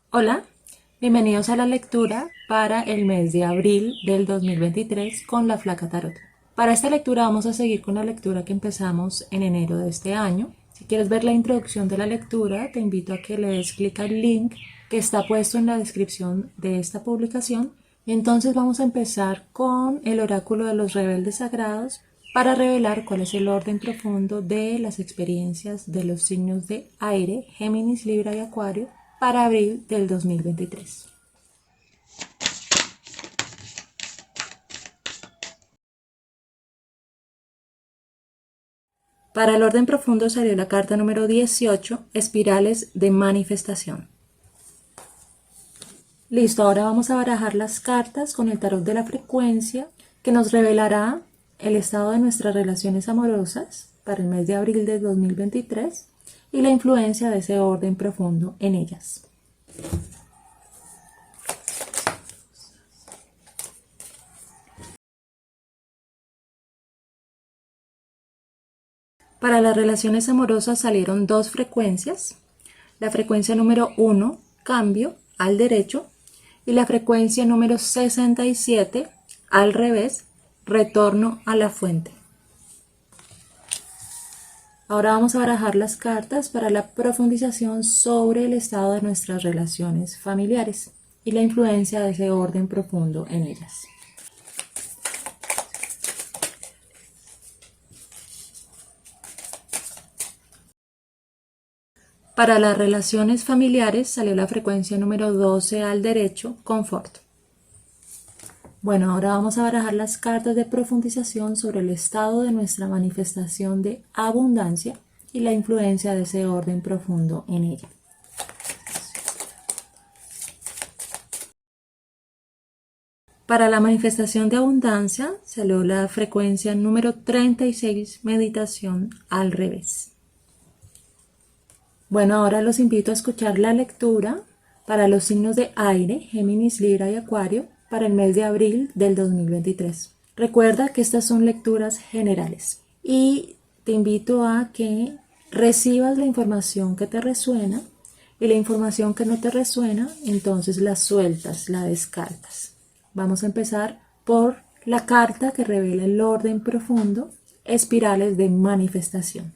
Hola, bienvenidos a la lectura para el mes de abril del 2023 con la Flaca Tarot. Para esta lectura vamos a seguir con la lectura que empezamos en enero de este año. Si quieres ver la introducción de la lectura, te invito a que le des clic al link que está puesto en la descripción de esta publicación. Y entonces vamos a empezar con el oráculo de los rebeldes sagrados para revelar cuál es el orden profundo de las experiencias de los signos de aire, Géminis, Libra y Acuario para abril del 2023. Para el orden profundo salió la carta número 18, espirales de manifestación. Listo, ahora vamos a barajar las cartas con el tarot de la frecuencia que nos revelará el estado de nuestras relaciones amorosas para el mes de abril de 2023 y la influencia de ese orden profundo en ellas. Para las relaciones amorosas salieron dos frecuencias. La frecuencia número 1, cambio, al derecho, y la frecuencia número 67, al revés, retorno a la fuente. Ahora vamos a barajar las cartas para la profundización sobre el estado de nuestras relaciones familiares y la influencia de ese orden profundo en ellas. Para las relaciones familiares salió la frecuencia número 12 al derecho, confort. Bueno, ahora vamos a barajar las cartas de profundización sobre el estado de nuestra manifestación de abundancia y la influencia de ese orden profundo en ella. Para la manifestación de abundancia salió la frecuencia número 36, meditación al revés. Bueno, ahora los invito a escuchar la lectura para los signos de aire, Géminis, Libra y Acuario, para el mes de abril del 2023. Recuerda que estas son lecturas generales y te invito a que recibas la información que te resuena y la información que no te resuena, entonces la sueltas, la descartas. Vamos a empezar por la carta que revela el orden profundo, espirales de manifestación.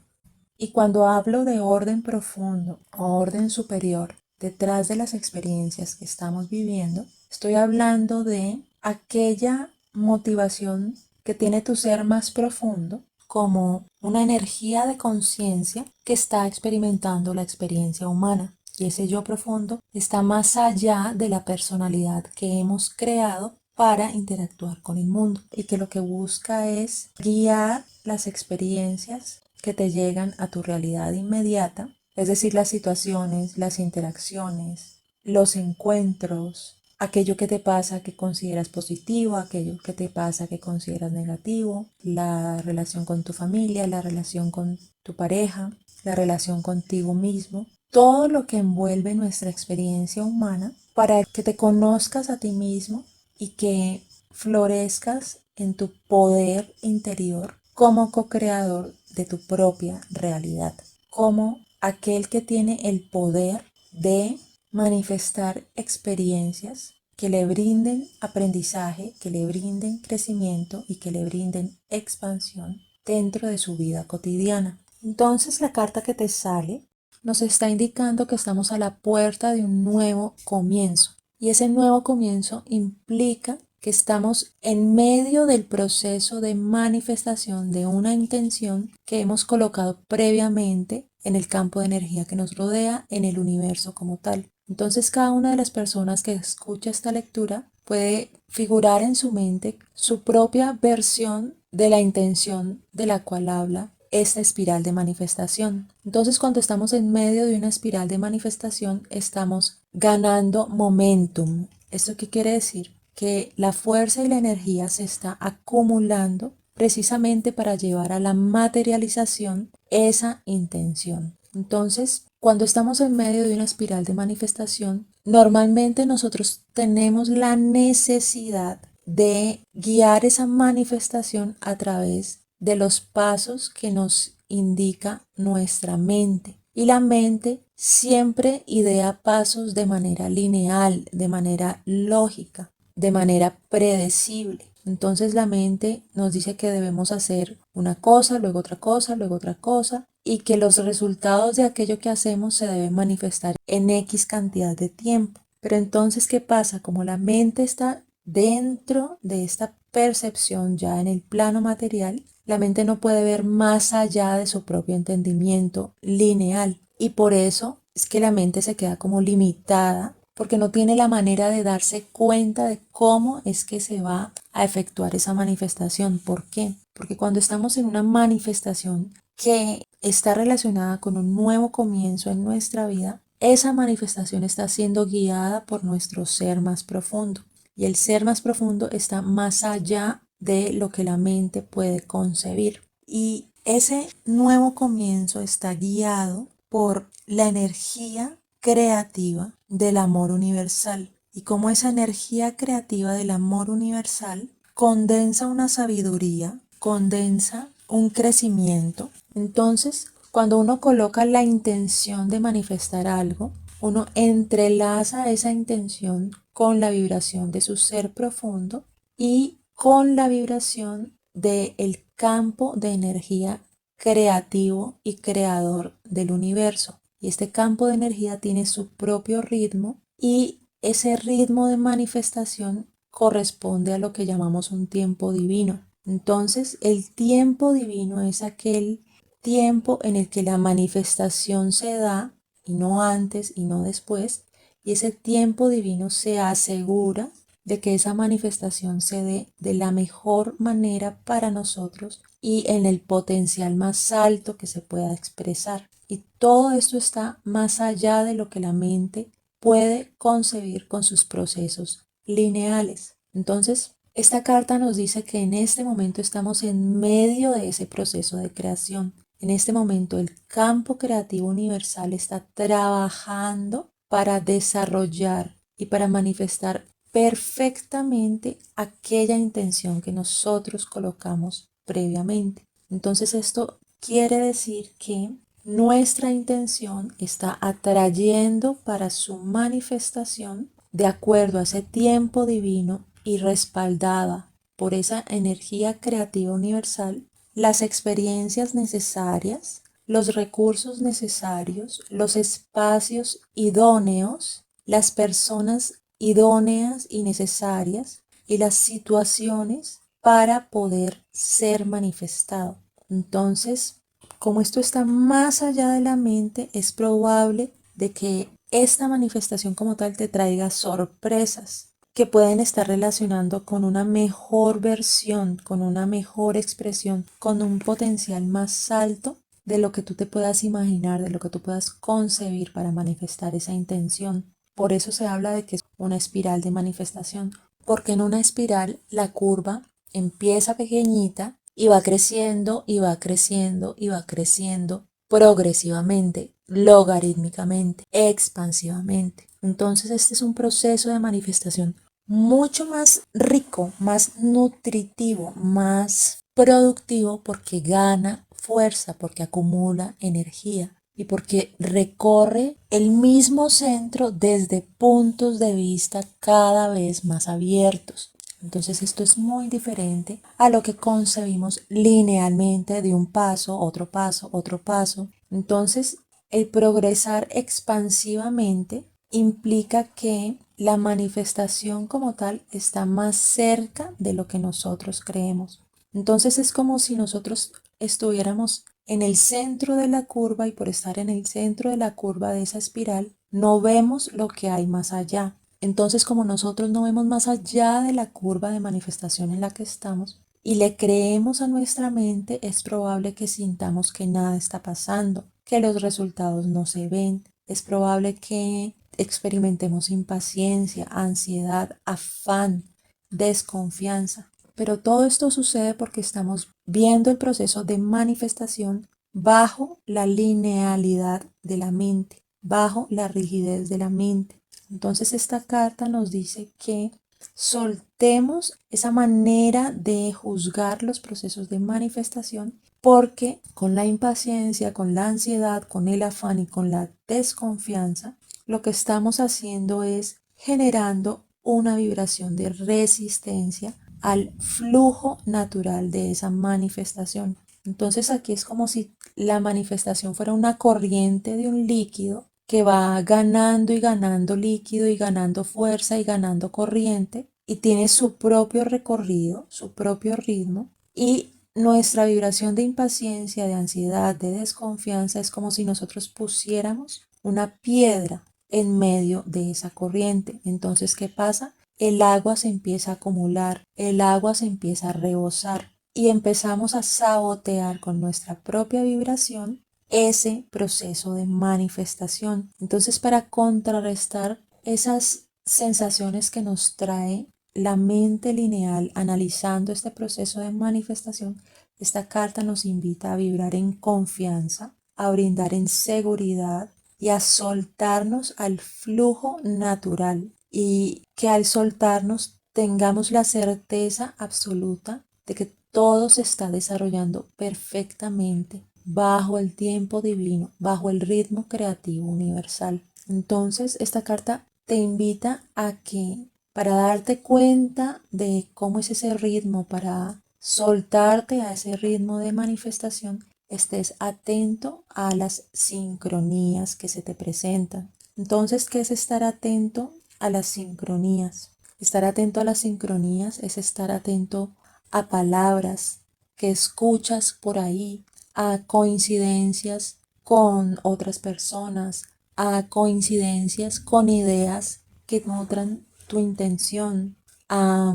Y cuando hablo de orden profundo o orden superior detrás de las experiencias que estamos viviendo, estoy hablando de aquella motivación que tiene tu ser más profundo como una energía de conciencia que está experimentando la experiencia humana. Y ese yo profundo está más allá de la personalidad que hemos creado para interactuar con el mundo y que lo que busca es guiar las experiencias que te llegan a tu realidad inmediata, es decir, las situaciones, las interacciones, los encuentros, aquello que te pasa que consideras positivo, aquello que te pasa que consideras negativo, la relación con tu familia, la relación con tu pareja, la relación contigo mismo, todo lo que envuelve nuestra experiencia humana para que te conozcas a ti mismo y que florezcas en tu poder interior como co-creador de tu propia realidad, como aquel que tiene el poder de manifestar experiencias que le brinden aprendizaje, que le brinden crecimiento y que le brinden expansión dentro de su vida cotidiana. Entonces la carta que te sale nos está indicando que estamos a la puerta de un nuevo comienzo. Y ese nuevo comienzo implica que estamos en medio del proceso de manifestación de una intención que hemos colocado previamente en el campo de energía que nos rodea, en el universo como tal. Entonces cada una de las personas que escucha esta lectura puede figurar en su mente su propia versión de la intención de la cual habla esta espiral de manifestación. Entonces, cuando estamos en medio de una espiral de manifestación, estamos ganando momentum. ¿Esto qué quiere decir? Que la fuerza y la energía se está acumulando precisamente para llevar a la materialización esa intención. Entonces, cuando estamos en medio de una espiral de manifestación, normalmente nosotros tenemos la necesidad de guiar esa manifestación a través de los pasos que nos indica nuestra mente. Y la mente siempre idea pasos de manera lineal, de manera lógica, de manera predecible. Entonces la mente nos dice que debemos hacer una cosa, luego otra cosa, luego otra cosa, y que los resultados de aquello que hacemos se deben manifestar en X cantidad de tiempo. Pero entonces, ¿qué pasa? Como la mente está dentro de esta percepción ya en el plano material, la mente no puede ver más allá de su propio entendimiento lineal. Y por eso es que la mente se queda como limitada, porque no tiene la manera de darse cuenta de cómo es que se va a efectuar esa manifestación. ¿Por qué? Porque cuando estamos en una manifestación que está relacionada con un nuevo comienzo en nuestra vida, esa manifestación está siendo guiada por nuestro ser más profundo. Y el ser más profundo está más allá de lo que la mente puede concebir. Y ese nuevo comienzo está guiado por la energía creativa del amor universal. Y como esa energía creativa del amor universal condensa una sabiduría, condensa un crecimiento. Entonces, cuando uno coloca la intención de manifestar algo, uno entrelaza esa intención con la vibración de su ser profundo y con la vibración del campo de energía creativo y creador del universo. Y este campo de energía tiene su propio ritmo y ese ritmo de manifestación corresponde a lo que llamamos un tiempo divino. Entonces, el tiempo divino es aquel tiempo en el que la manifestación se da, y no antes y no después, y ese tiempo divino se asegura de que esa manifestación se dé de la mejor manera para nosotros y en el potencial más alto que se pueda expresar. Y todo esto está más allá de lo que la mente puede concebir con sus procesos lineales. Entonces, esta carta nos dice que en este momento estamos en medio de ese proceso de creación. En este momento el campo creativo universal está trabajando para desarrollar y para manifestar perfectamente aquella intención que nosotros colocamos previamente. Entonces esto quiere decir que nuestra intención está atrayendo para su manifestación de acuerdo a ese tiempo divino y respaldada por esa energía creativa universal, las experiencias necesarias, los recursos necesarios, los espacios idóneos, las personas idóneas y necesarias y las situaciones para poder ser manifestado. Entonces, como esto está más allá de la mente, es probable de que esta manifestación como tal te traiga sorpresas que pueden estar relacionando con una mejor versión, con una mejor expresión, con un potencial más alto de lo que tú te puedas imaginar, de lo que tú puedas concebir para manifestar esa intención. Por eso se habla de que es una espiral de manifestación, porque en una espiral la curva empieza pequeñita y va creciendo y va creciendo y va creciendo progresivamente, logarítmicamente, expansivamente. Entonces este es un proceso de manifestación mucho más rico, más nutritivo, más productivo porque gana fuerza, porque acumula energía y porque recorre el mismo centro desde puntos de vista cada vez más abiertos. Entonces esto es muy diferente a lo que concebimos linealmente de un paso, otro paso, otro paso. Entonces el progresar expansivamente implica que la manifestación como tal está más cerca de lo que nosotros creemos. Entonces es como si nosotros estuviéramos en el centro de la curva y por estar en el centro de la curva de esa espiral no vemos lo que hay más allá. Entonces, como nosotros no vemos más allá de la curva de manifestación en la que estamos y le creemos a nuestra mente, es probable que sintamos que nada está pasando, que los resultados no se ven. Es probable que experimentemos impaciencia, ansiedad, afán, desconfianza. Pero todo esto sucede porque estamos viendo el proceso de manifestación bajo la linealidad de la mente, bajo la rigidez de la mente. Entonces esta carta nos dice que soltemos esa manera de juzgar los procesos de manifestación porque con la impaciencia, con la ansiedad, con el afán y con la desconfianza, lo que estamos haciendo es generando una vibración de resistencia al flujo natural de esa manifestación. Entonces aquí es como si la manifestación fuera una corriente de un líquido que va ganando y ganando líquido y ganando fuerza y ganando corriente y tiene su propio recorrido, su propio ritmo, y nuestra vibración de impaciencia, de ansiedad, de desconfianza es como si nosotros pusiéramos una piedra en medio de esa corriente. Entonces, ¿qué pasa? El agua se empieza a acumular, el agua se empieza a rebosar y empezamos a sabotear con nuestra propia vibración ese proceso de manifestación. Entonces, para contrarrestar esas sensaciones que nos trae la mente lineal analizando este proceso de manifestación, esta carta nos invita a vibrar en confianza, a brindar en seguridad y a soltarnos al flujo natural, y que al soltarnos tengamos la certeza absoluta de que todo se está desarrollando perfectamente bajo el tiempo divino, bajo el ritmo creativo universal. Entonces, esta carta te invita a que, para darte cuenta de cómo es ese ritmo, para soltarte a ese ritmo de manifestación, estés atento a las sincronías que se te presentan. Entonces, ¿qué es estar atento a las sincronías? Estar atento a las sincronías es estar atento a palabras que escuchas por ahí, a coincidencias con otras personas, a coincidencias con ideas que nutran tu intención, a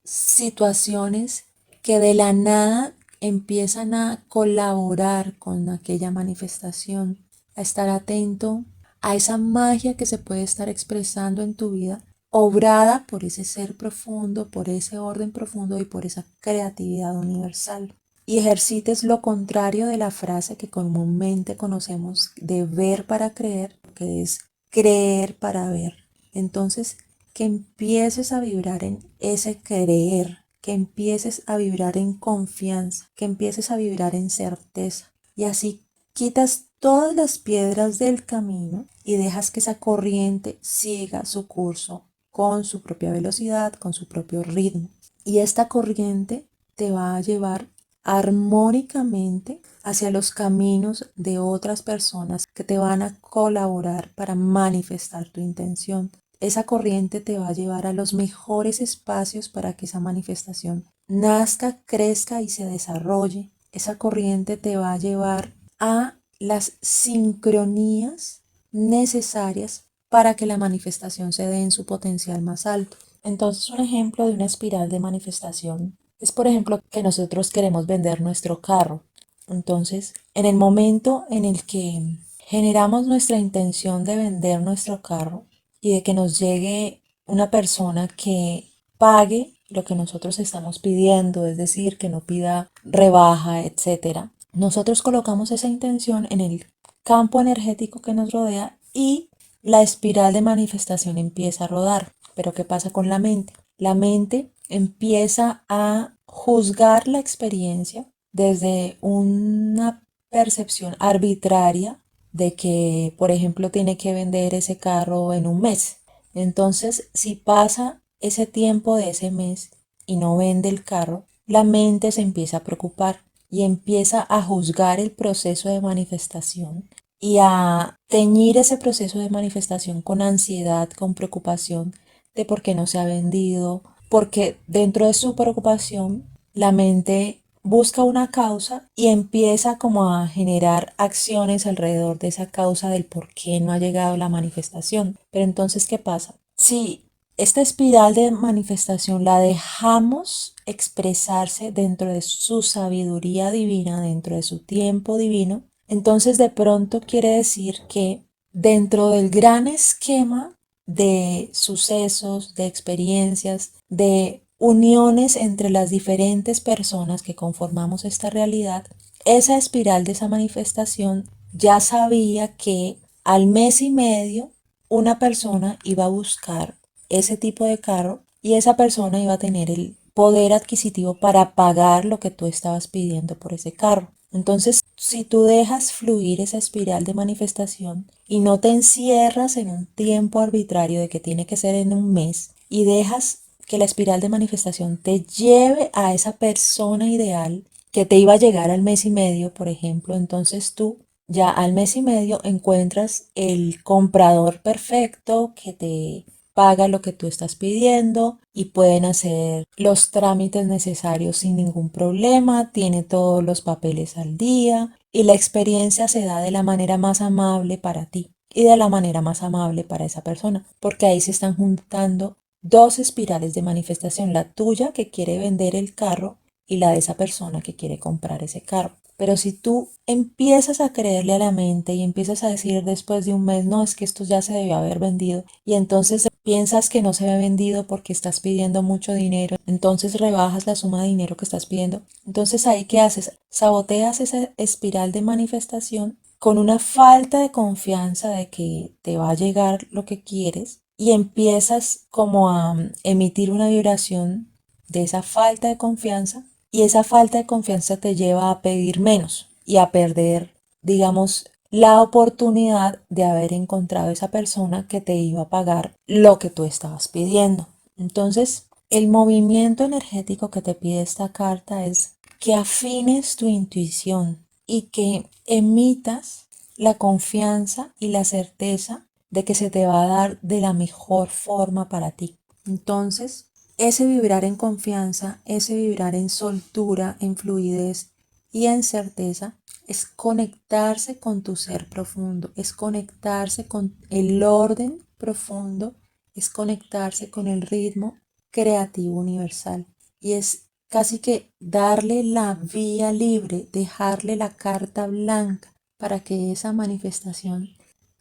situaciones que de la nada empiezan a colaborar con aquella manifestación, a estar atento a esa magia que se puede estar expresando en tu vida, obrada por ese ser profundo, por ese orden profundo y por esa creatividad universal. Y ejercites lo contrario de la frase que comúnmente conocemos de ver para creer, que es creer para ver. Entonces, que empieces a vibrar en ese creer, que empieces a vibrar en confianza, que empieces a vibrar en certeza. Y así quitas todas las piedras del camino y dejas que esa corriente siga su curso con su propia velocidad, con su propio ritmo. Y esta corriente te va a llevar armónicamente hacia los caminos de otras personas que te van a colaborar para manifestar tu intención. Esa corriente te va a llevar a los mejores espacios para que esa manifestación nazca, crezca y se desarrolle. Esa corriente te va a llevar a las sincronías necesarias para que la manifestación se dé en su potencial más alto. Entonces, un ejemplo de una espiral de manifestación es, por ejemplo, que nosotros queremos vender nuestro carro. Entonces, en el momento en el que generamos nuestra intención de vender nuestro carro y de que nos llegue una persona que pague lo que nosotros estamos pidiendo, es decir, que no pida rebaja, etcétera, nosotros colocamos esa intención en el campo energético que nos rodea y la espiral de manifestación empieza a rodar. Pero ¿qué pasa con la mente? La mente empieza a juzgar la experiencia desde una percepción arbitraria de que, por ejemplo, tiene que vender ese carro en un mes. Entonces, si pasa ese tiempo de ese mes y no vende el carro, la mente se empieza a preocupar y empieza a juzgar el proceso de manifestación y a teñir ese proceso de manifestación con ansiedad, con preocupación de por qué no se ha vendido, porque dentro de su preocupación la mente busca una causa y empieza como a generar acciones alrededor de esa causa del por qué no ha llegado la manifestación. Pero entonces, ¿qué pasa? Si esta espiral de manifestación la dejamos expresarse dentro de su sabiduría divina, dentro de su tiempo divino, entonces de pronto quiere decir que dentro del gran esquema de sucesos, de experiencias, de uniones entre las diferentes personas que conformamos esta realidad, esa espiral de esa manifestación ya sabía que al mes y medio una persona iba a buscar ese tipo de carro y esa persona iba a tener el poder adquisitivo para pagar lo que tú estabas pidiendo por ese carro. Entonces, si tú dejas fluir esa espiral de manifestación y no te encierras en un tiempo arbitrario de que tiene que ser en un mes y dejas que la espiral de manifestación te lleve a esa persona ideal que te iba a llegar al mes y medio, por ejemplo, entonces tú ya al mes y medio encuentras el comprador perfecto que te paga lo que tú estás pidiendo y pueden hacer los trámites necesarios sin ningún problema, tiene todos los papeles al día y la experiencia se da de la manera más amable para ti y de la manera más amable para esa persona, porque ahí se están juntando dos espirales de manifestación, la tuya que quiere vender el carro y la de esa persona que quiere comprar ese carro. Pero si tú empiezas a creerle a la mente y empiezas a decir después de un mes, no, es que esto ya se debió haber vendido, y entonces piensas que no se ha vendido porque estás pidiendo mucho dinero, entonces rebajas la suma de dinero que estás pidiendo. Entonces ahí, ¿qué haces? Saboteas esa espiral de manifestación con una falta de confianza de que te va a llegar lo que quieres y empiezas como a emitir una vibración de esa falta de confianza y esa falta de confianza te lleva a pedir menos y a perder, digamos, la oportunidad de haber encontrado esa persona que te iba a pagar lo que tú estabas pidiendo. Entonces, el movimiento energético que te pide esta carta es que afines tu intuición y que emitas la confianza y la certeza de que se te va a dar de la mejor forma para ti. Entonces, ese vibrar en confianza, ese vibrar en soltura, en fluidez y en certeza es conectarse con tu ser profundo, es conectarse con el orden profundo, es conectarse con el ritmo creativo universal y es casi que darle la vía libre, dejarle la carta blanca para que esa manifestación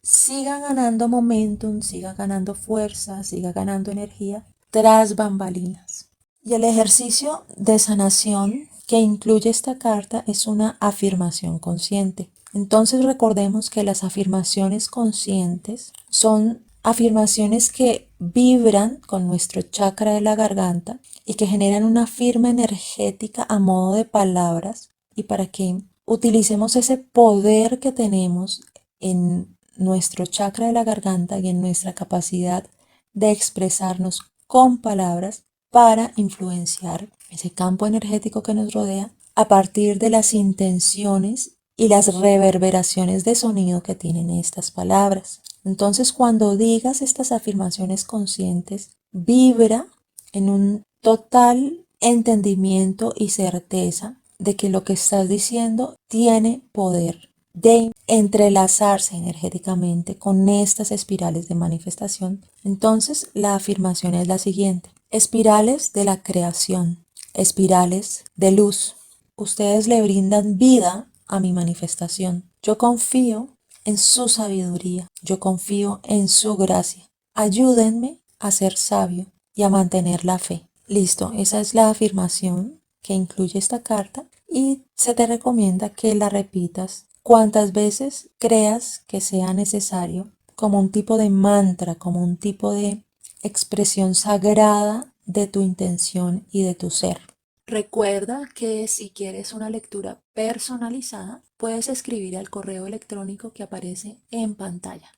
siga ganando momentum, siga ganando fuerza, siga ganando energía tras bambalinas. Y el ejercicio de sanación que incluye esta carta es una afirmación consciente. Entonces recordemos que las afirmaciones conscientes son afirmaciones que vibran con nuestro chakra de la garganta y que generan una firma energética a modo de palabras y para que utilicemos ese poder que tenemos en nuestro chakra de la garganta y en nuestra capacidad de expresarnos con palabras para influenciar ese campo energético que nos rodea a partir de las intenciones y las reverberaciones de sonido que tienen estas palabras. Entonces, cuando digas estas afirmaciones conscientes, vibra en un total entendimiento y certeza de que lo que estás diciendo tiene poder de entrelazarse energéticamente con estas espirales de manifestación. Entonces, la afirmación es la siguiente: espirales de la creación, espirales de luz. Ustedes le brindan vida a mi manifestación. Yo confío en su sabiduría, yo confío en su gracia. Ayúdenme a ser sabio y a mantener la fe. Listo, esa es la afirmación que incluye esta carta y se te recomienda que la repitas cuantas veces creas que sea necesario, como un tipo de mantra, como un tipo de expresión sagrada de tu intención y de tu ser. Recuerda que si quieres una lectura personalizada, puedes escribir al correo electrónico que aparece en pantalla.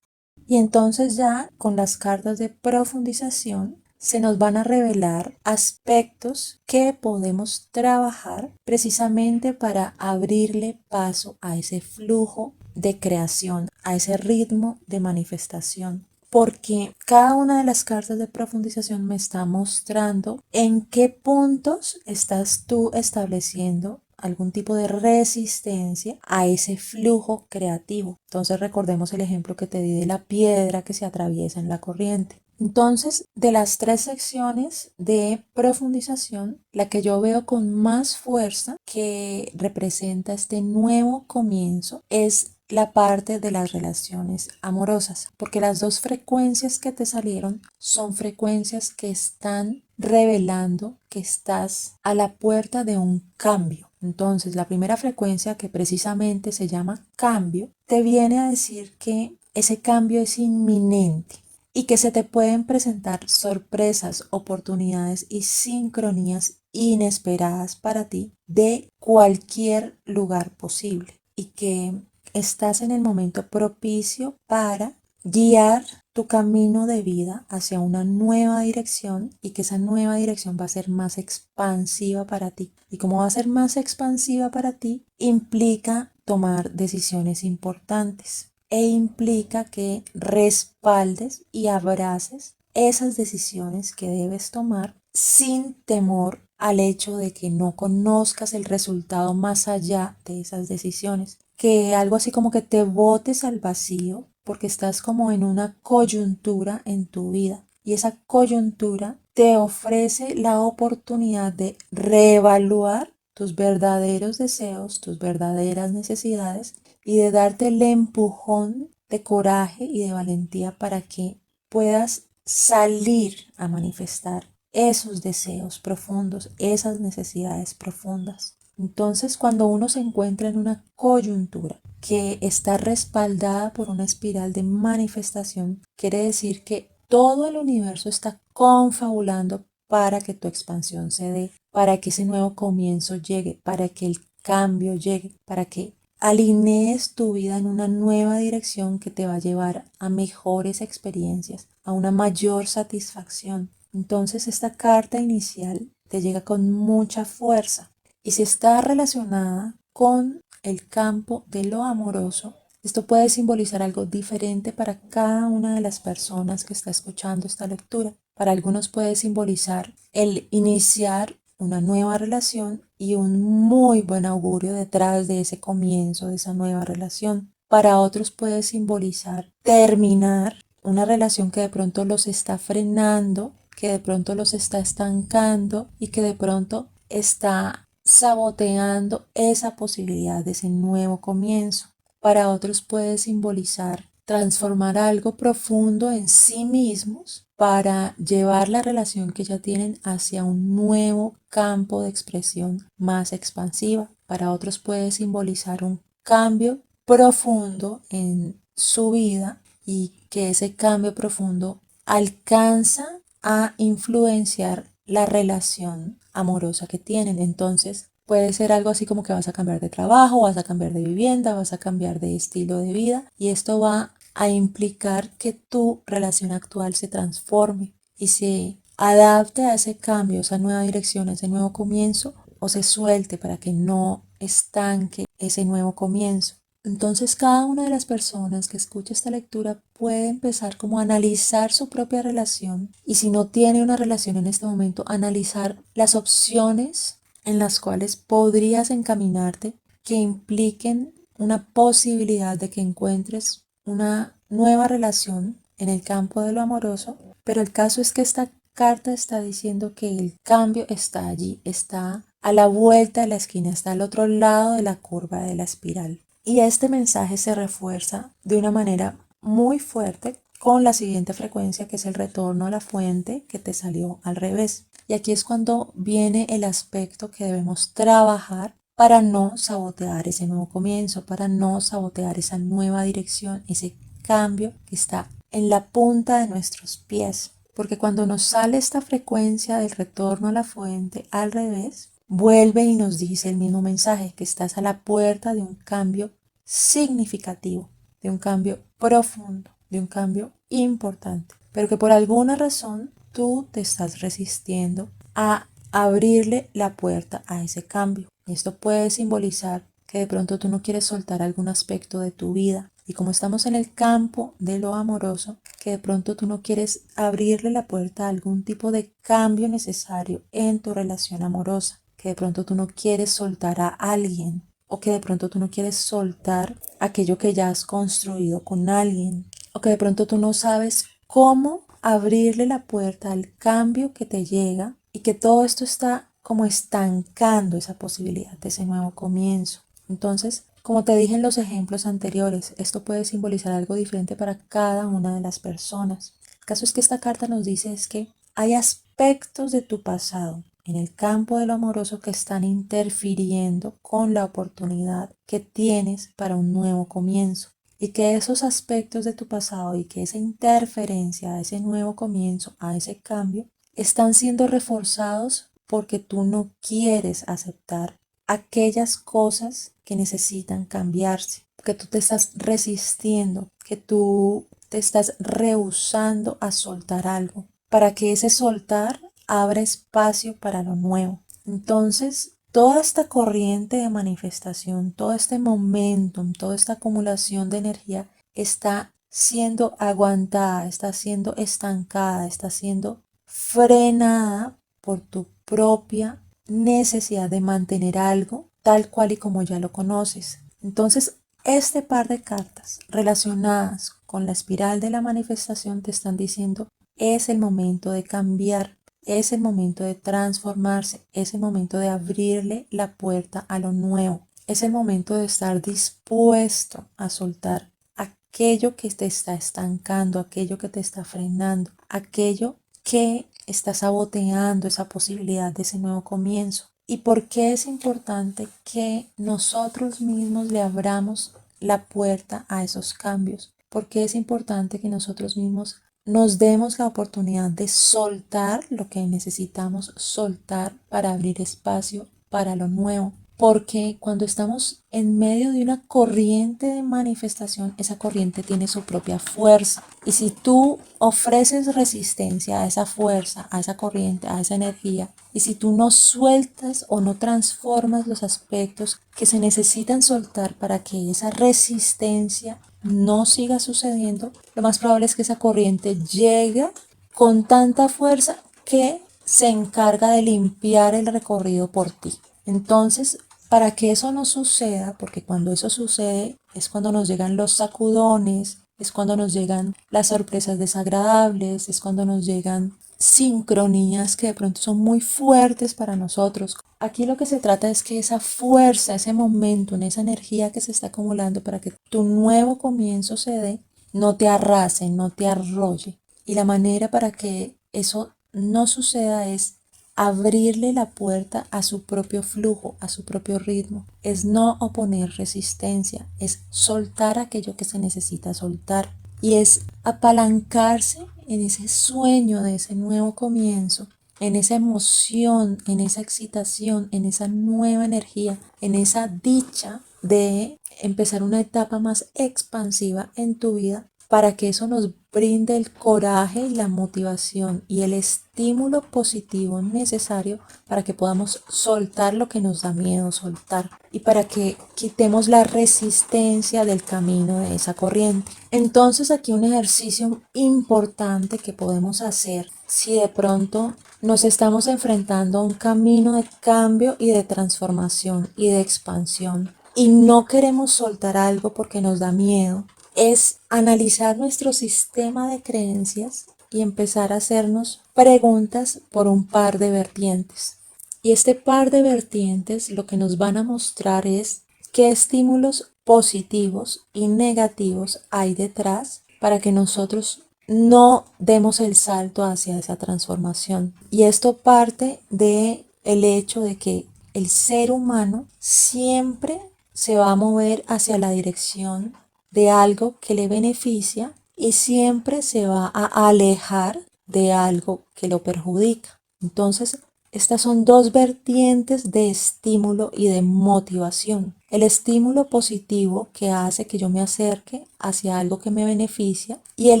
Y entonces ya con las cartas de profundización se nos van a revelar aspectos que podemos trabajar precisamente para abrirle paso a ese flujo de creación, a ese ritmo de manifestación. Porque cada una de las cartas de profundización me está mostrando en qué puntos estás tú estableciendo algún tipo de resistencia a ese flujo creativo. Entonces recordemos el ejemplo que te di de la piedra que se atraviesa en la corriente. Entonces, de las tres secciones de profundización, la que yo veo con más fuerza que representa este nuevo comienzo es la parte de las relaciones amorosas, porque las dos frecuencias que te salieron son frecuencias que están revelando que estás a la puerta de un cambio. Entonces, la primera frecuencia, que precisamente se llama cambio, te viene a decir que ese cambio es inminente y que se te pueden presentar sorpresas, oportunidades y sincronías inesperadas para ti de cualquier lugar posible y que estás en el momento propicio para guiar tu camino de vida hacia una nueva dirección y que esa nueva dirección va a ser más expansiva para ti. Y como va a ser más expansiva para ti, implica tomar decisiones importantes e implica que respaldes y abraces esas decisiones que debes tomar sin temor al hecho de que no conozcas el resultado más allá de esas decisiones. Que algo así como que te botes al vacío porque estás como en una coyuntura en tu vida y esa coyuntura te ofrece la oportunidad de reevaluar tus verdaderos deseos, tus verdaderas necesidades y de darte el empujón de coraje y de valentía para que puedas salir a manifestar esos deseos profundos, esas necesidades profundas. Entonces, cuando uno se encuentra en una coyuntura que está respaldada por una espiral de manifestación, quiere decir que todo el universo está confabulando para que tu expansión se dé, para que ese nuevo comienzo llegue, para que el cambio llegue, para que alinees tu vida en una nueva dirección que te va a llevar a mejores experiencias, a una mayor satisfacción. Entonces esta carta inicial te llega con mucha fuerza y si está relacionada con el campo de lo amoroso, esto puede simbolizar algo diferente para cada una de las personas que está escuchando esta lectura. Para algunos puede simbolizar el iniciar una nueva relación y un muy buen augurio detrás de ese comienzo de esa nueva relación. Para otros puede simbolizar terminar una relación que de pronto los está frenando, que de pronto los está estancando y que de pronto está saboteando esa posibilidad de ese nuevo comienzo. Para otros puede simbolizar transformar algo profundo en sí mismos para llevar la relación que ya tienen hacia un nuevo campo de expresión más expansiva. Para otros puede simbolizar un cambio profundo en su vida y que ese cambio profundo alcanza a influenciar la relación amorosa que tienen. Entonces puede ser algo así como que vas a cambiar de trabajo, vas a cambiar de vivienda, vas a cambiar de estilo de vida y esto va a implicar que tu relación actual se transforme y se adapte a ese cambio, a esa nueva dirección, a ese nuevo comienzo o se suelte para que no estanque ese nuevo comienzo. Entonces cada una de las personas que escucha esta lectura puede empezar como a analizar su propia relación y si no tiene una relación en este momento, analizar las opciones en las cuales podrías encaminarte que impliquen una posibilidad de que encuentres una nueva relación en el campo de lo amoroso, pero el caso es que esta carta está diciendo que el cambio está allí, está a la vuelta de la esquina, está al otro lado de la curva de la espiral. Y este mensaje se refuerza de una manera muy fuerte con la siguiente frecuencia que es el retorno a la fuente que te salió al revés. Y aquí es cuando viene el aspecto que debemos trabajar para no sabotear ese nuevo comienzo, para no sabotear esa nueva dirección, ese cambio que está en la punta de nuestros pies. Porque cuando nos sale esta frecuencia del retorno a la fuente al revés, vuelve y nos dice el mismo mensaje, que estás a la puerta de un cambio significativo, de un cambio profundo, de un cambio importante, pero que por alguna razón tú te estás resistiendo a abrirle la puerta a ese cambio. Esto puede simbolizar que de pronto tú no quieres soltar algún aspecto de tu vida. Y como estamos en el campo de lo amoroso, que de pronto tú no quieres abrirle la puerta a algún tipo de cambio necesario en tu relación amorosa, que de pronto tú no quieres soltar a alguien o que de pronto tú no quieres soltar aquello que ya has construido con alguien o que de pronto tú no sabes cómo abrirle la puerta al cambio que te llega y que todo esto está como estancando esa posibilidad de ese nuevo comienzo. Entonces, como te dije en los ejemplos anteriores, esto puede simbolizar algo diferente para cada una de las personas. El caso es que esta carta nos dice es que hay aspectos de tu pasado en el campo de lo amoroso que están interfiriendo con la oportunidad que tienes para un nuevo comienzo y que esos aspectos de tu pasado y que esa interferencia a ese nuevo comienzo, a ese cambio, están siendo reforzados porque tú no quieres aceptar aquellas cosas que necesitan cambiarse, que tú te estás resistiendo, que tú te estás rehusando a soltar algo, para que ese soltar abra espacio para lo nuevo. Entonces, toda esta corriente de manifestación, todo este momentum, toda esta acumulación de energía está siendo aguantada, está siendo estancada, está siendo frenada por tu propia necesidad de mantener algo tal cual y como ya lo conoces. Entonces, este par de cartas relacionadas con la espiral de la manifestación te están diciendo es el momento de cambiar, es el momento de transformarse, es el momento de abrirle la puerta a lo nuevo, es el momento de estar dispuesto a soltar aquello que te está estancando, aquello que te está frenando, aquello que está saboteando esa posibilidad de ese nuevo comienzo. ¿Y por qué es importante que nosotros mismos le abramos la puerta a esos cambios? ¿Por qué es importante que nosotros mismos nos demos la oportunidad de soltar lo que necesitamos soltar para abrir espacio para lo nuevo? Porque cuando estamos en medio de una corriente de manifestación, esa corriente tiene su propia fuerza. Y si tú ofreces resistencia a esa fuerza, a esa corriente, a esa energía, y si tú no sueltas o no transformas los aspectos que se necesitan soltar para que esa resistencia no siga sucediendo, lo más probable es que esa corriente llegue con tanta fuerza que se encarga de limpiar el recorrido por ti. Entonces, para que eso no suceda, porque cuando eso sucede es cuando nos llegan los sacudones, es cuando nos llegan las sorpresas desagradables, es cuando nos llegan sincronías que de pronto son muy fuertes para nosotros. Aquí lo que se trata es que esa fuerza, ese momento, esa energía que se está acumulando para que tu nuevo comienzo se dé, no te arrase, no te arrolle. Y la manera para que eso no suceda es abrirle la puerta a su propio flujo, a su propio ritmo. Es no oponer resistencia, es soltar aquello que se necesita soltar y es apalancarse en ese sueño de ese nuevo comienzo, en esa emoción, en esa excitación, en esa nueva energía, en esa dicha de empezar una etapa más expansiva en tu vida, para que eso nos brinde el coraje y la motivación y el estímulo positivo necesario para que podamos soltar lo que nos da miedo soltar y para que quitemos la resistencia del camino de esa corriente. Entonces aquí un ejercicio importante que podemos hacer si de pronto nos estamos enfrentando a un camino de cambio y de transformación y de expansión y no queremos soltar algo porque nos da miedo, es analizar nuestro sistema de creencias y empezar a hacernos preguntas por un par de vertientes. Y este par de vertientes lo que nos van a mostrar es qué estímulos positivos y negativos hay detrás para que nosotros no demos el salto hacia esa transformación. Y esto parte de el hecho de que el ser humano siempre se va a mover hacia la dirección de algo que le beneficia y siempre se va a alejar de algo que lo perjudica. Entonces, estas son dos vertientes de estímulo y de motivación. El estímulo positivo que hace que yo me acerque hacia algo que me beneficia y el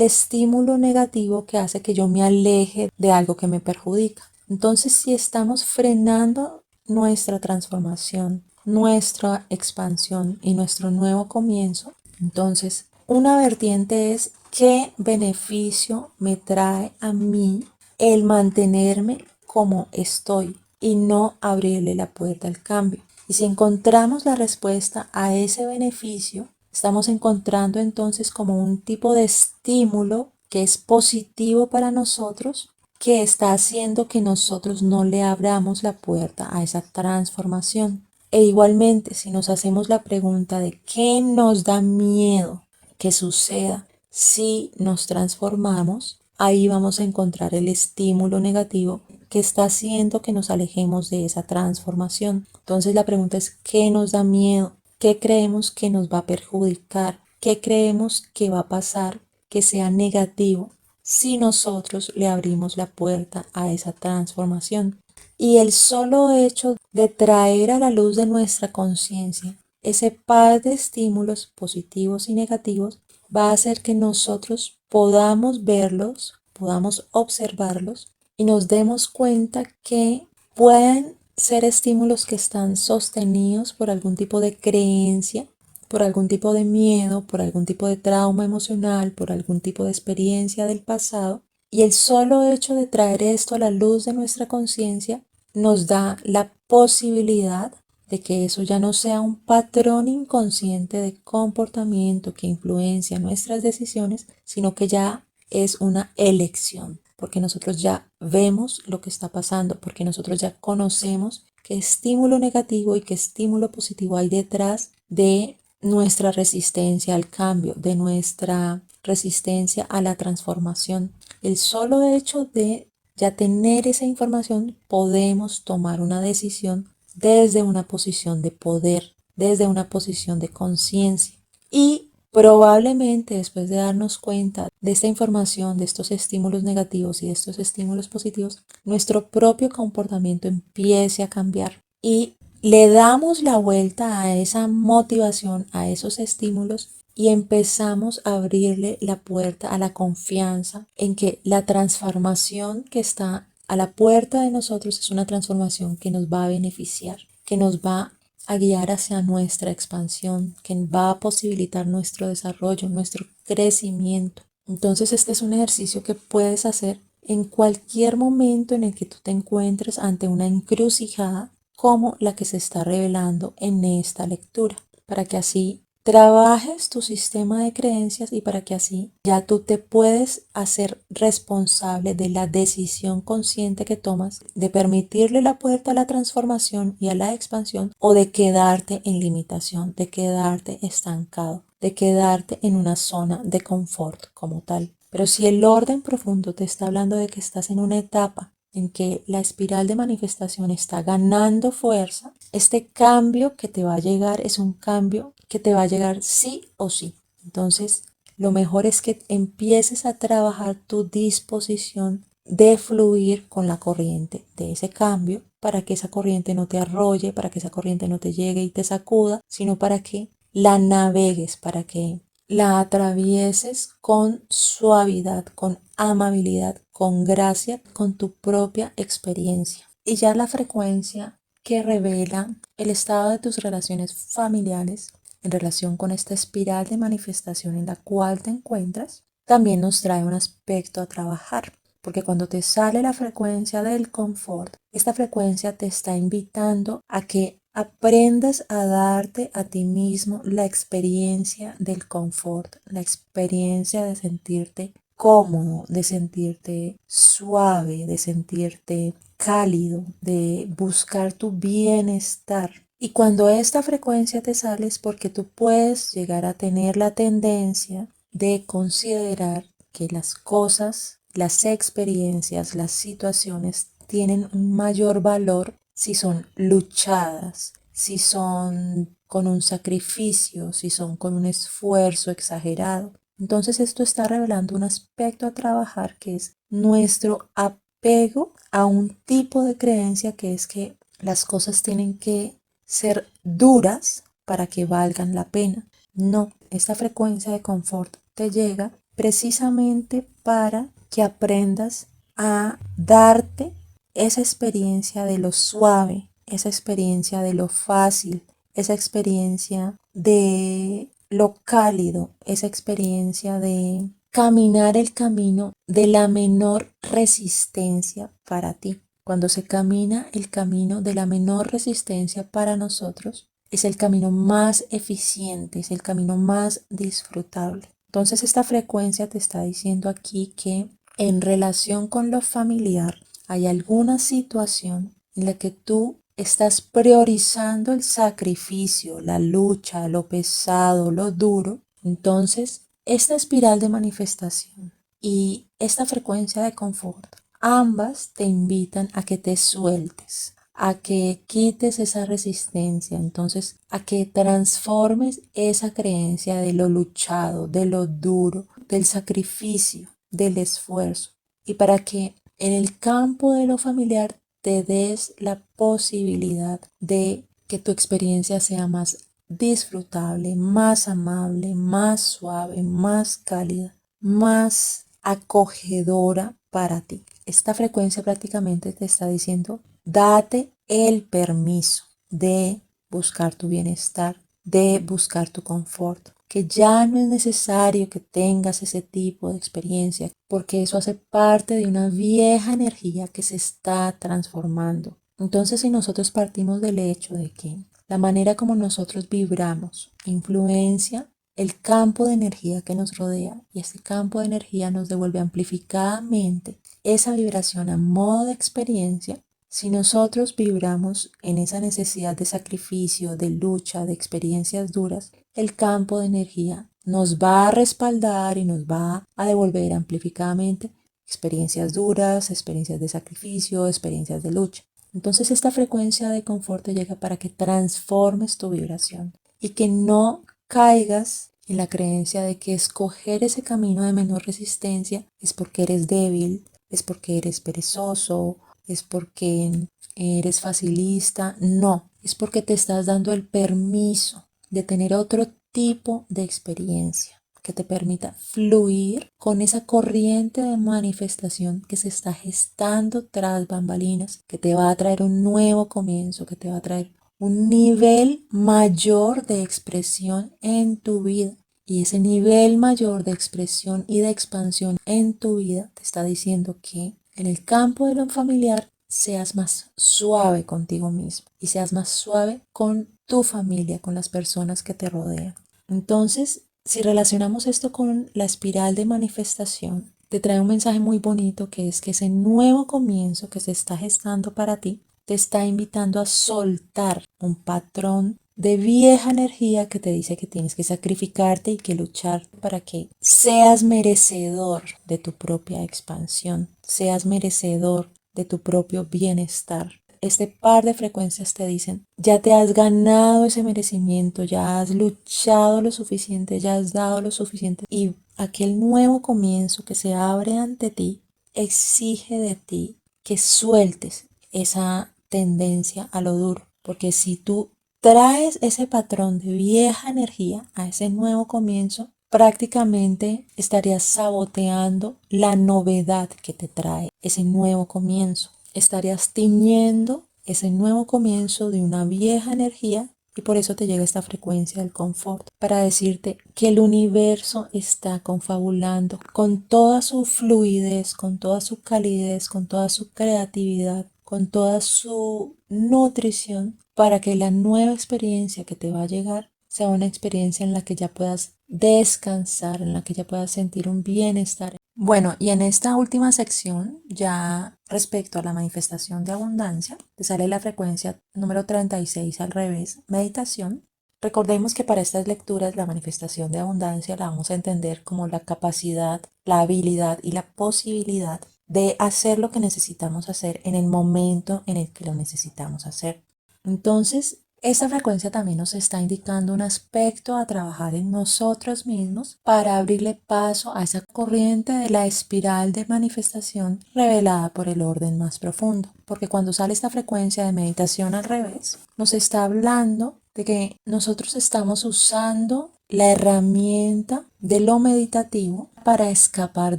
estímulo negativo que hace que yo me aleje de algo que me perjudica. Entonces, si estamos frenando nuestra transformación, nuestra expansión y nuestro nuevo comienzo, entonces una vertiente es qué beneficio me trae a mí el mantenerme como estoy y no abrirle la puerta al cambio. Y si encontramos la respuesta a ese beneficio, estamos encontrando entonces como un tipo de estímulo que es positivo para nosotros, que está haciendo que nosotros no le abramos la puerta a esa transformación. E igualmente, si nos hacemos la pregunta de qué nos da miedo que suceda si nos transformamos, ahí vamos a encontrar el estímulo negativo que está haciendo que nos alejemos de esa transformación. Entonces la pregunta es, ¿qué nos da miedo? ¿Qué creemos que nos va a perjudicar? ¿Qué creemos que va a pasar que sea negativo si nosotros le abrimos la puerta a esa transformación? Y el solo hecho de traer a la luz de nuestra conciencia ese par de estímulos positivos y negativos va a hacer que nosotros podamos verlos, podamos observarlos y nos demos cuenta que pueden ser estímulos que están sostenidos por algún tipo de creencia, por algún tipo de miedo, por algún tipo de trauma emocional, por algún tipo de experiencia del pasado. Y el solo hecho de traer esto a la luz de nuestra conciencia nos da la posibilidad de que eso ya no sea un patrón inconsciente de comportamiento que influencia nuestras decisiones, sino que ya es una elección, porque nosotros ya vemos lo que está pasando, porque nosotros ya conocemos qué estímulo negativo y qué estímulo positivo hay detrás de nuestra resistencia al cambio, de nuestra resistencia a la transformación. El solo hecho de ya tener esa información, podemos tomar una decisión desde una posición de poder, desde una posición de conciencia. Y probablemente después de darnos cuenta de esta información, de estos estímulos negativos y de estos estímulos positivos, nuestro propio comportamiento empiece a cambiar y le damos la vuelta a esa motivación, a esos estímulos y empezamos a abrirle la puerta a la confianza en que la transformación que está a la puerta de nosotros es una transformación que nos va a beneficiar, que nos va a guiar hacia nuestra expansión, que va a posibilitar nuestro desarrollo, nuestro crecimiento. Entonces este es un ejercicio que puedes hacer en cualquier momento en el que tú te encuentres ante una encrucijada como la que se está revelando en esta lectura, para que así trabajes tu sistema de creencias y para que así ya tú te puedes hacer responsable de la decisión consciente que tomas de permitirle la puerta a la transformación y a la expansión o de quedarte en limitación, de quedarte estancado, de quedarte en una zona de confort como tal. Pero si el orden profundo te está hablando de que estás en una etapa en que la espiral de manifestación está ganando fuerza, este cambio que te va a llegar es un cambio que te va a llegar sí o sí. Entonces, lo mejor es que empieces a trabajar tu disposición de fluir con la corriente de ese cambio para que esa corriente no te arrolle, para que esa corriente no te llegue y te sacuda, sino para que la navegues, para que la atravieses con suavidad, con amabilidad, con gracia, con tu propia experiencia. Y ya la frecuencia que revela el estado de tus relaciones familiares en relación con esta espiral de manifestación en la cual te encuentras, también nos trae un aspecto a trabajar. Porque cuando te sale la frecuencia del confort, esta frecuencia te está invitando a que aprendas a darte a ti mismo la experiencia del confort, la experiencia de sentirte cómodo, de sentirte suave, de sentirte cálido, de buscar tu bienestar. Y cuando esta frecuencia te sale es porque tú puedes llegar a tener la tendencia de considerar que las cosas, las experiencias, las situaciones tienen un mayor valor si son luchadas, si son con un sacrificio, si son con un esfuerzo exagerado. Entonces esto está revelando un aspecto a trabajar que es nuestro apego a un tipo de creencia que es que las cosas tienen que ser duras para que valgan la pena. No, esta frecuencia de confort te llega precisamente para que aprendas a darte esa experiencia de lo suave, esa experiencia de lo fácil, esa experiencia de lo cálido, esa experiencia de caminar el camino de la menor resistencia para ti. Cuando se camina el camino de la menor resistencia para nosotros, es el camino más eficiente, es el camino más disfrutable. Entonces esta frecuencia te está diciendo aquí que en relación con lo familiar hay alguna situación en la que tú estás priorizando el sacrificio, la lucha, lo pesado, lo duro. Entonces, esta espiral de manifestación y esta frecuencia de confort, ambas te invitan a que te sueltes, a que quites esa resistencia, entonces a que transformes esa creencia de lo luchado, de lo duro, del sacrificio, del esfuerzo, y para que en el campo de lo familiar te des la posibilidad de que tu experiencia sea más disfrutable, más amable, más suave, más cálida, más acogedora para ti. Esta frecuencia prácticamente te está diciendo, date el permiso de buscar tu bienestar, de buscar tu confort, que ya no es necesario que tengas ese tipo de experiencia, porque eso hace parte de una vieja energía que se está transformando. Entonces, si nosotros partimos del hecho de que la manera como nosotros vibramos influencia el campo de energía que nos rodea, y ese campo de energía nos devuelve amplificadamente esa vibración a modo de experiencia. Si nosotros vibramos en esa necesidad de sacrificio, de lucha, de experiencias duras, el campo de energía nos va a respaldar y nos va a devolver amplificadamente experiencias duras, experiencias de sacrificio, experiencias de lucha. Entonces esta frecuencia de confort te llega para que transformes tu vibración y que no caigas en la creencia de que escoger ese camino de menor resistencia es porque eres débil, es porque eres perezoso, es porque eres facilista. No, es porque te estás dando el permiso de tener otro tipo de experiencia que te permita fluir con esa corriente de manifestación que se está gestando tras bambalinas, que te va a traer un nuevo comienzo, que te va a traer un nivel mayor de expresión en tu vida. Y ese nivel mayor de expresión y de expansión en tu vida te está diciendo que en el campo de lo familiar seas más suave contigo mismo y seas más suave con tu familia, con las personas que te rodean. Entonces, si relacionamos esto con la espiral de manifestación, te trae un mensaje muy bonito, que es que ese nuevo comienzo que se está gestando para ti te está invitando a soltar un patrón de vieja energía que te dice que tienes que sacrificarte y que luchar para que seas merecedor de tu propia expansión, seas merecedor de tu propio bienestar. Este par de frecuencias te dicen, ya te has ganado ese merecimiento, ya has luchado lo suficiente, ya has dado lo suficiente, y aquel nuevo comienzo que se abre ante ti exige de ti que sueltes esa tendencia a lo duro, porque si tú traes ese patrón de vieja energía a ese nuevo comienzo, prácticamente estarías saboteando la novedad que te trae ese nuevo comienzo. Estarías tiñendo ese nuevo comienzo de una vieja energía, y por eso te llega esta frecuencia del confort, para decirte que el universo está confabulando con toda su fluidez, con toda su calidez, con toda su creatividad, con toda su nutrición, para que la nueva experiencia que te va a llegar sea una experiencia en la que ya puedas descansar, en la que ya puedas sentir un bienestar. Bueno, y en esta última sección, ya respecto a la manifestación de abundancia, te sale la frecuencia número 36 al revés, meditación. Recordemos que para estas lecturas la manifestación de abundancia la vamos a entender como la capacidad, la habilidad y la posibilidad de hacer lo que necesitamos hacer en el momento en el que lo necesitamos hacer. Entonces, esta frecuencia también nos está indicando un aspecto a trabajar en nosotros mismos para abrirle paso a esa corriente de la espiral de manifestación revelada por el orden más profundo. Porque cuando sale esta frecuencia de meditación al revés, nos está hablando de que nosotros estamos usando la herramienta de lo meditativo para escapar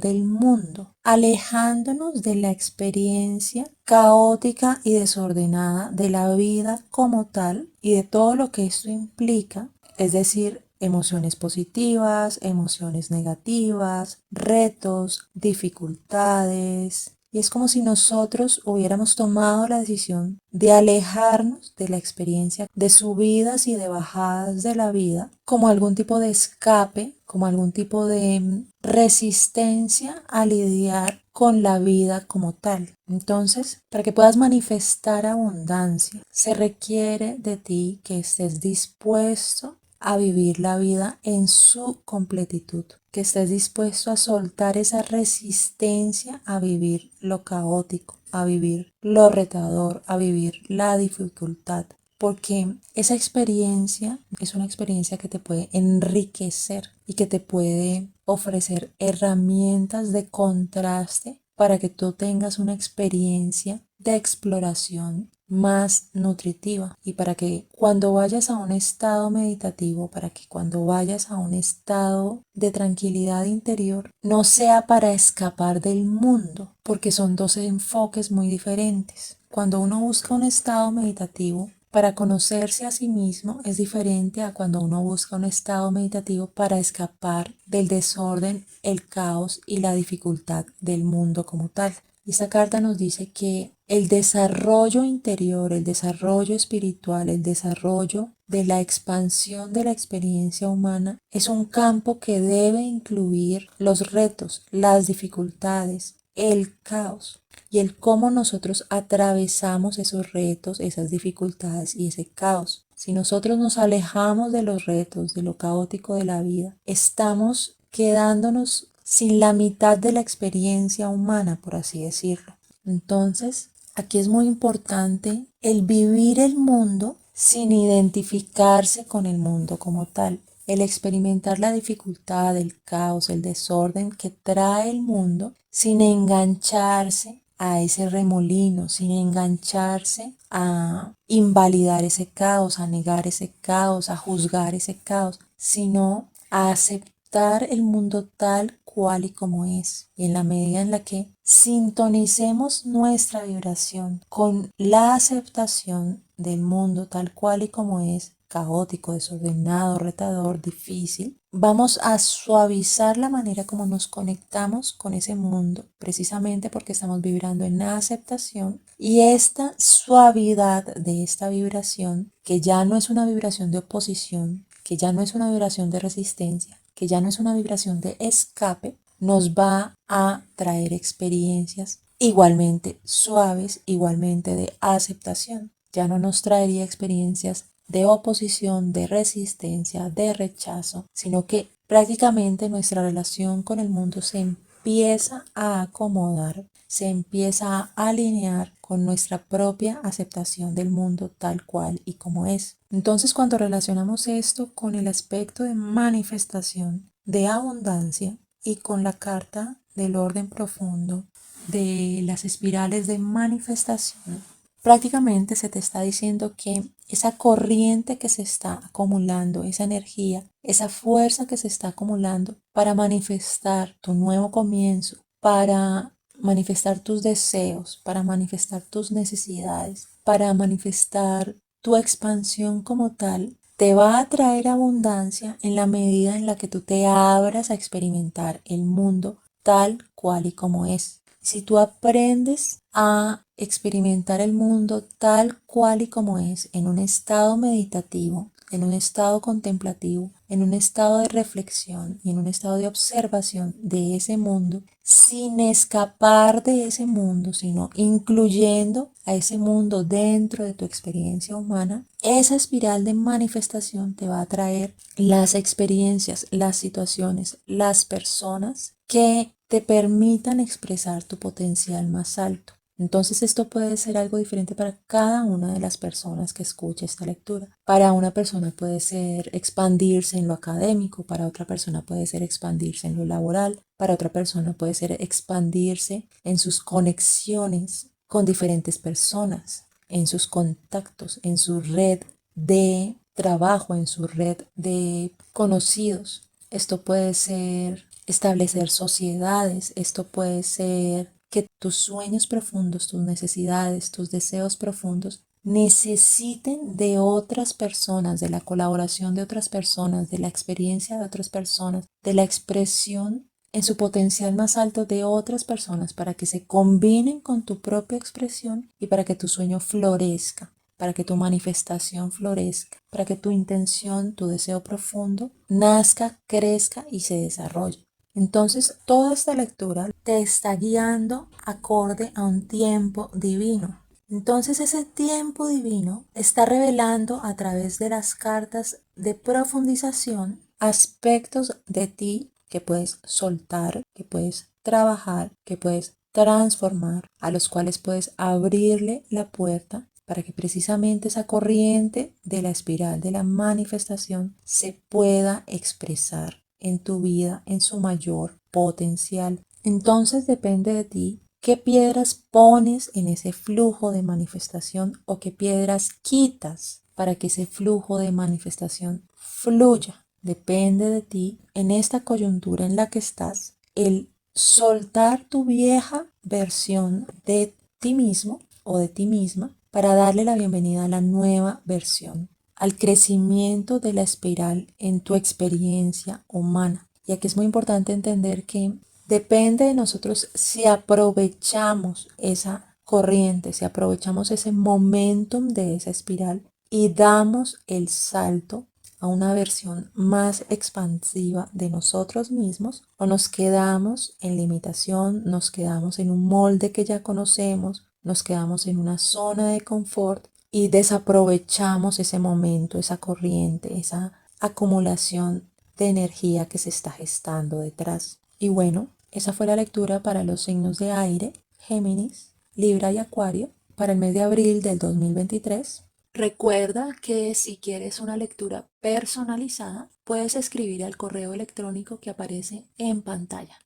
del mundo, alejándonos de la experiencia caótica y desordenada de la vida como tal y de todo lo que esto implica, es decir, emociones positivas, emociones negativas, retos, dificultades. Y es como si nosotros hubiéramos tomado la decisión de alejarnos de la experiencia de subidas y de bajadas de la vida como algún tipo de escape, como algún tipo de resistencia a lidiar con la vida como tal. Entonces, para que puedas manifestar abundancia, se requiere de ti que estés dispuesto a vivir la vida en su completitud, que estés dispuesto a soltar esa resistencia a vivir lo caótico, a vivir lo retador, a vivir la dificultad, porque esa experiencia es una experiencia que te puede enriquecer y que te puede ofrecer herramientas de contraste para que tú tengas una experiencia de exploración más nutritiva y para que cuando vayas a un estado meditativo, para que cuando vayas a un estado de tranquilidad interior, no sea para escapar del mundo, porque son dos enfoques muy diferentes. Cuando uno busca un estado meditativo para conocerse a sí mismo es diferente a cuando uno busca un estado meditativo para escapar del desorden, el caos y la dificultad del mundo como tal. Y esta carta nos dice que el desarrollo interior, el desarrollo espiritual, el desarrollo de la expansión de la experiencia humana es un campo que debe incluir los retos, las dificultades, el caos y el cómo nosotros atravesamos esos retos, esas dificultades y ese caos. Si nosotros nos alejamos de los retos, de lo caótico de la vida, estamos quedándonos sin la mitad de la experiencia humana, por así decirlo. Entonces, aquí es muy importante el vivir el mundo sin identificarse con el mundo como tal. El experimentar la dificultad, el caos, el desorden que trae el mundo sin engancharse a ese remolino, sin engancharse a invalidar ese caos, a negar ese caos, a juzgar ese caos, sino a aceptar el mundo tal cual y como es. Y en la medida en la que sintonicemos nuestra vibración con la aceptación del mundo tal cual y como es, caótico, desordenado, retador, difícil, vamos a suavizar la manera como nos conectamos con ese mundo, precisamente porque estamos vibrando en la aceptación y esta suavidad de esta vibración, que ya no es una vibración de oposición, que ya no es una vibración de resistencia, que ya no es una vibración de escape, nos va a traer experiencias igualmente suaves, igualmente de aceptación. Ya no nos traería experiencias de oposición, de resistencia, de rechazo, sino que prácticamente nuestra relación con el mundo se empieza a acomodar, se empieza a alinear con nuestra propia aceptación del mundo tal cual y como es. Entonces, cuando relacionamos esto con el aspecto de manifestación, de abundancia y con la carta del orden profundo, de las espirales de manifestación, prácticamente se te está diciendo que esa corriente que se está acumulando, esa energía, esa fuerza que se está acumulando para manifestar tu nuevo comienzo, para manifestar tus deseos, para manifestar tus necesidades, para manifestar tu expansión como tal, te va a traer abundancia en la medida en la que tú te abras a experimentar el mundo tal cual y como es. Si tú aprendes a experimentar el mundo tal cual y como es, en un estado meditativo, en un estado contemplativo, en un estado de reflexión y en un estado de observación de ese mundo, sin escapar de ese mundo, sino incluyendo a ese mundo dentro de tu experiencia humana, esa espiral de manifestación te va a traer las experiencias, las situaciones, las personas que te permitan expresar tu potencial más alto. Entonces esto puede ser algo diferente para cada una de las personas que escuche esta lectura. Para una persona puede ser expandirse en lo académico, para otra persona puede ser expandirse en lo laboral, para otra persona puede ser expandirse en sus conexiones con diferentes personas, en sus contactos, en su red de trabajo, en su red de conocidos. Esto puede ser establecer sociedades, esto puede ser que tus sueños profundos, tus necesidades, tus deseos profundos necesiten de otras personas, de la colaboración de otras personas, de la experiencia de otras personas, de la expresión en su potencial más alto de otras personas para que se combinen con tu propia expresión y para que tu sueño florezca, para que tu manifestación florezca, para que tu intención, tu deseo profundo nazca, crezca y se desarrolle. Entonces, toda esta lectura te está guiando acorde a un tiempo divino. Entonces, ese tiempo divino está revelando a través de las cartas de profundización aspectos de ti que puedes soltar, que puedes trabajar, que puedes transformar, a los cuales puedes abrirle la puerta para que precisamente esa corriente de la espiral de la manifestación se pueda expresar en tu vida en su mayor potencial. Entonces depende de ti ¿Qué piedras pones en ese flujo de manifestación o qué piedras quitas para que ese flujo de manifestación fluya? Depende de ti en esta coyuntura en la que estás, el soltar tu vieja versión de ti mismo o de ti misma para darle la bienvenida a la nueva versión, al crecimiento de la espiral en tu experiencia humana. Y aquí es muy importante entender que depende de nosotros si aprovechamos esa corriente, si aprovechamos ese momentum de esa espiral y damos el salto a una versión más expansiva de nosotros mismos, o nos quedamos en limitación, nos quedamos en un molde que ya conocemos, nos quedamos en una zona de confort y desaprovechamos ese momento, esa corriente, esa acumulación de energía que se está gestando detrás. Y bueno, esa fue la lectura para los signos de aire, Géminis, Libra y Acuario, para el mes de abril del 2023. Recuerda que si quieres una lectura personalizada, puedes escribir al correo electrónico que aparece en pantalla.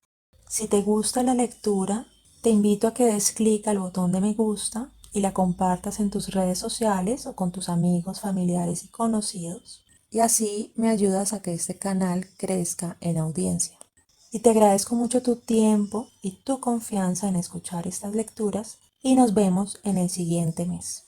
Si te gusta la lectura, te invito a que des clic al botón de me gusta y la compartas en tus redes sociales o con tus amigos, familiares y conocidos. Y así me ayudas a que este canal crezca en audiencia. Y te agradezco mucho tu tiempo y tu confianza en escuchar estas lecturas y nos vemos en el siguiente mes.